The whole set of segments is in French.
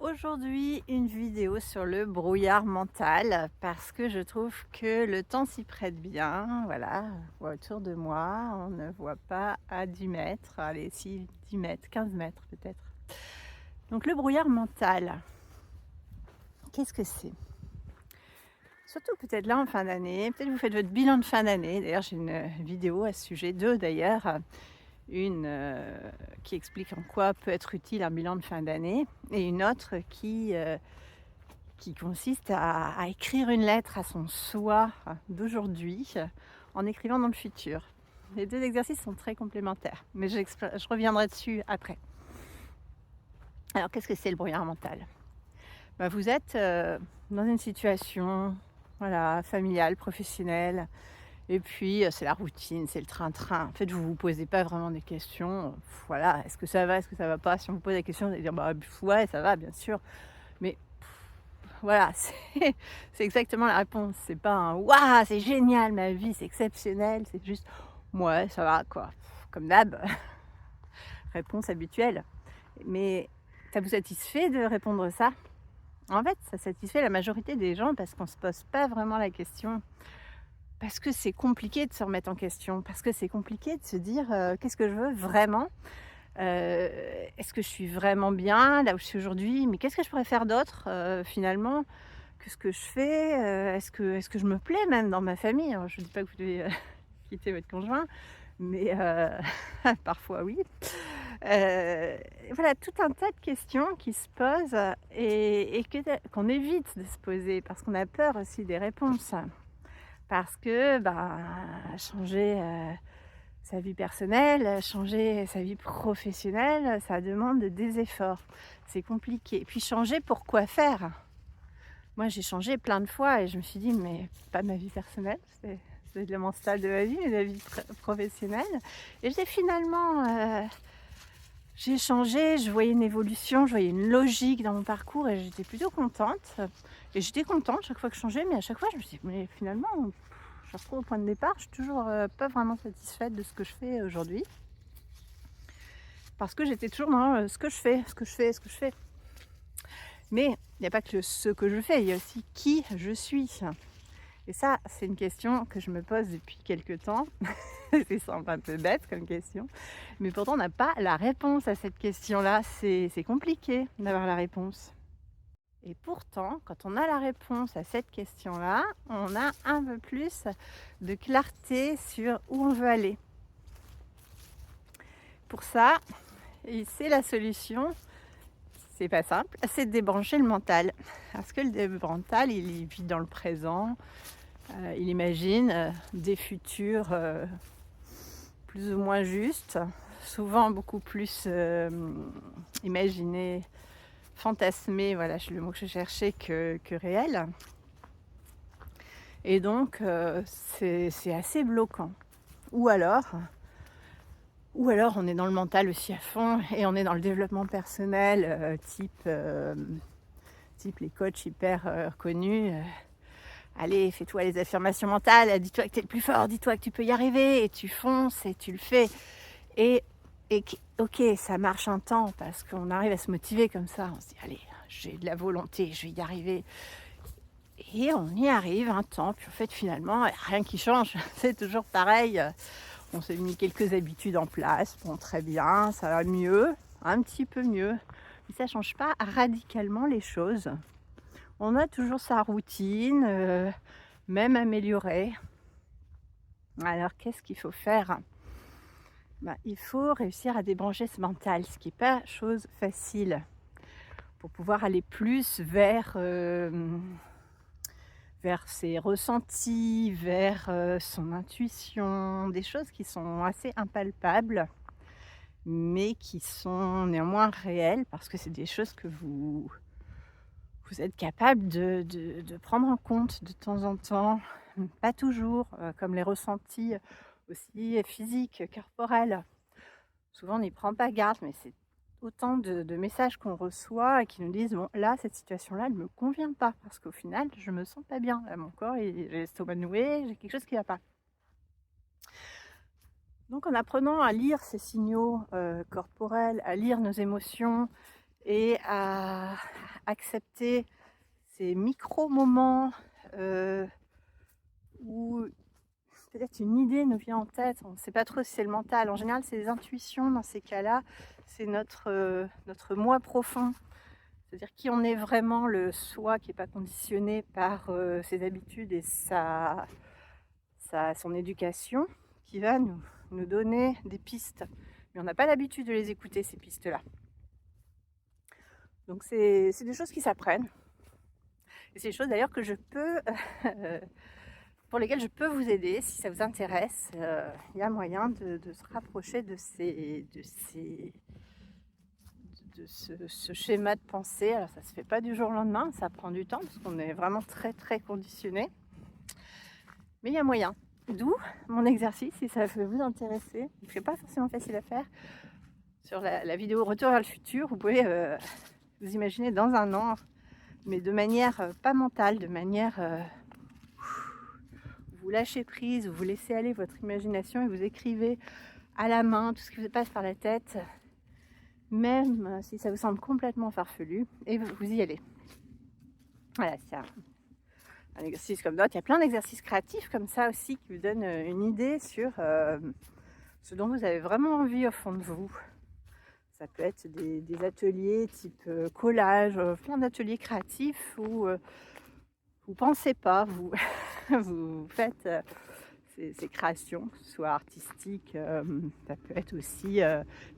Aujourd'hui, une vidéo sur le brouillard mental parce que je trouve que le temps s'y prête bien. Voilà, je vois autour de moi, on ne voit pas à 10 mètres, allez, si 10 mètres, 15 mètres peut-être. Donc le brouillard mental, qu'est-ce que c'est? Surtout peut-être là en fin d'année, peut-être vous faites votre bilan de fin d'année. D'ailleurs, j'ai une vidéo à ce sujet, deux d'ailleurs. Une qui explique en quoi peut être utile un bilan de fin d'année et une autre qui consiste à écrire une lettre à son soi d'aujourd'hui en écrivant dans le futur. Les deux exercices sont très complémentaires, mais je reviendrai dessus après. Alors, qu'est-ce que c'est le brouillard mental? Vous êtes dans une situation voilà, familiale, professionnelle, et puis c'est la routine, c'est le train-train. En fait, vous ne vous posez pas vraiment des questions. Voilà, est-ce que ça va, est-ce que ça va pas? Si on vous pose la question, vous allez dire ouais, ça va, bien sûr. Mais voilà, c'est exactement la réponse. C'est pas un «Waouh, c'est génial, ma vie, c'est exceptionnel», c'est juste: «Mouais, ça va quoi», comme d'hab, réponse habituelle. Mais ça vous satisfait de répondre ça? En fait, ça satisfait la majorité des gens parce qu'on se pose pas vraiment la question. Parce que c'est compliqué de se remettre en question, parce que c'est compliqué de se dire, «Qu'est-ce que je veux vraiment? Est-ce que je suis vraiment bien là où je suis aujourd'hui? Mais qu'est-ce que je pourrais faire d'autre, finalement?» Que ce que je fais, est-ce que je me plais même dans ma famille? Alors je ne dis pas que vous devez, quitter votre conjoint, mais parfois oui. Voilà, tout un tas de questions qui se posent et qu'on évite de se poser parce qu'on a peur aussi des réponses. Parce que, changer, sa vie personnelle, changer sa vie professionnelle, ça demande des efforts. C'est compliqué. Puis changer pour quoi faire? Moi, j'ai changé plein de fois et je me suis dit: «Mais pas ma vie personnelle, c'est mon style de ma vie, mais la vie professionnelle» et j'ai changé, je voyais une évolution, je voyais une logique dans mon parcours et j'étais plutôt contente et j'étais contente chaque fois que je changeais, mais à chaque fois, je me suis dit: «Mais finalement, je retrouve au point de départ, je suis toujours, pas vraiment satisfaite de ce que je fais aujourd'hui». Parce que j'étais toujours dans, ce que je fais, ce que je fais, ce que je fais. Mais il n'y a pas que ce que je fais, il y a aussi qui je suis. Et ça, c'est une question que je me pose depuis quelque temps. C'est semble un peu bête comme question, mais pourtant on n'a pas la réponse à cette question-là. C'est compliqué d'avoir la réponse. Et pourtant, quand on a la réponse à cette question-là, on a un peu plus de clarté sur où on veut aller. Pour ça, et c'est la solution, c'est pas simple, c'est de débrancher le mental. Parce que le mental, il vit dans le présent, il imagine des futurs plus ou moins justes, souvent beaucoup plus imaginés, fantasmés, voilà, c'est le mot que je cherchais, que réel. Et donc, c'est assez bloquant. Ou alors, ou alors on est dans le mental aussi à fond et on est dans le développement personnel, type les coachs hyper connus. Allez, fais-toi les affirmations mentales, dis-toi que tu es le plus fort, dis-toi que tu peux y arriver, et tu fonces et tu le fais. Et, ok, ça marche un temps parce qu'on arrive à se motiver comme ça. On se dit, allez, j'ai de la volonté, je vais y arriver. Et on y arrive un temps, puis en fait, finalement, rien qui change. C'est toujours pareil. On s'est mis quelques habitudes en place. Bon, très bien, ça va mieux, un petit peu mieux. Mais ça ne change pas radicalement les choses. On a toujours sa routine, même améliorée. Alors qu'est-ce qu'il faut faire? Il faut réussir à débrancher ce mental, ce qui n'est pas chose facile, pour pouvoir aller plus vers ses ressentis, vers son intuition, des choses qui sont assez impalpables, mais qui sont néanmoins réelles, parce que c'est des choses que vous êtes capable de prendre en compte de temps en temps, pas toujours, comme les ressentis aussi physiques, corporels. Souvent on n'y prend pas garde, mais c'est autant de messages qu'on reçoit et qui nous disent: «Bon là, cette situation-là, elle ne me convient pas parce qu'au final, je me sens pas bien. Là, mon corps, j'ai l'estomac noué, j'ai quelque chose qui ne va pas». Donc en apprenant à lire ces signaux, corporels, à lire nos émotions et à accepter ces micro-moments où peut-être une idée nous vient en tête, on ne sait pas trop si c'est le mental. En général, c'est les intuitions dans ces cas-là, c'est notre moi profond. C'est-à-dire qui on est vraiment, le soi qui n'est pas conditionné par ses habitudes et son éducation, qui va nous donner des pistes. Mais on n'a pas l'habitude de les écouter, ces pistes-là. Donc c'est des choses qui s'apprennent. Et c'est des choses d'ailleurs que je peux, pour lesquelles je peux vous aider si ça vous intéresse. Il y a moyen de se rapprocher de ce schéma de pensée. Alors ça se fait pas du jour au lendemain, ça prend du temps parce qu'on est vraiment très très conditionné. Mais il y a moyen. D'où mon exercice, si ça peut vous intéresser. Il n'est pas forcément facile à faire. Sur la vidéo Retour vers le futur, vous pouvez vous imaginer dans un an, mais de manière pas mentale, de manière vous lâchez prise, vous laissez aller votre imagination et vous écrivez à la main tout ce qui vous passe par la tête, même si ça vous semble complètement farfelu, et vous y allez. Voilà, c'est un exercice comme d'autres. Il y a plein d'exercices créatifs comme ça aussi qui vous donnent une idée sur ce dont vous avez vraiment envie au fond de vous. Ça peut être des ateliers type collage, plein d'ateliers créatifs où vous pensez pas, vous, vous faites ces créations, que ce soit artistiques, ça peut être aussi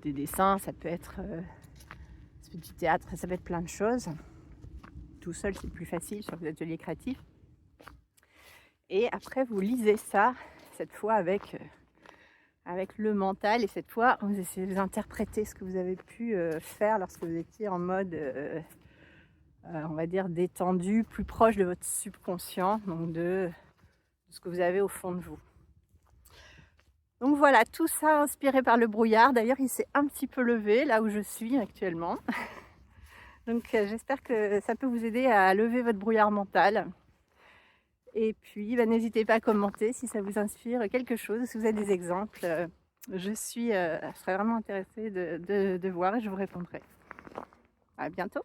des dessins, ça peut être du théâtre, ça peut être plein de choses. Tout seul, c'est plus facile sur les ateliers créatifs. Et après, vous lisez ça, cette fois avec le mental, et cette fois, vous essayez d'interpréter ce que vous avez pu faire lorsque vous étiez en mode, on va dire, détendu, plus proche de votre subconscient, donc de ce que vous avez au fond de vous. Donc voilà, tout ça inspiré par le brouillard. D'ailleurs, il s'est un petit peu levé là où je suis actuellement. Donc j'espère que ça peut vous aider à lever votre brouillard mental. Et puis, n'hésitez pas à commenter si ça vous inspire quelque chose, si vous avez des exemples. Je serais vraiment intéressée de voir et je vous répondrai. À bientôt.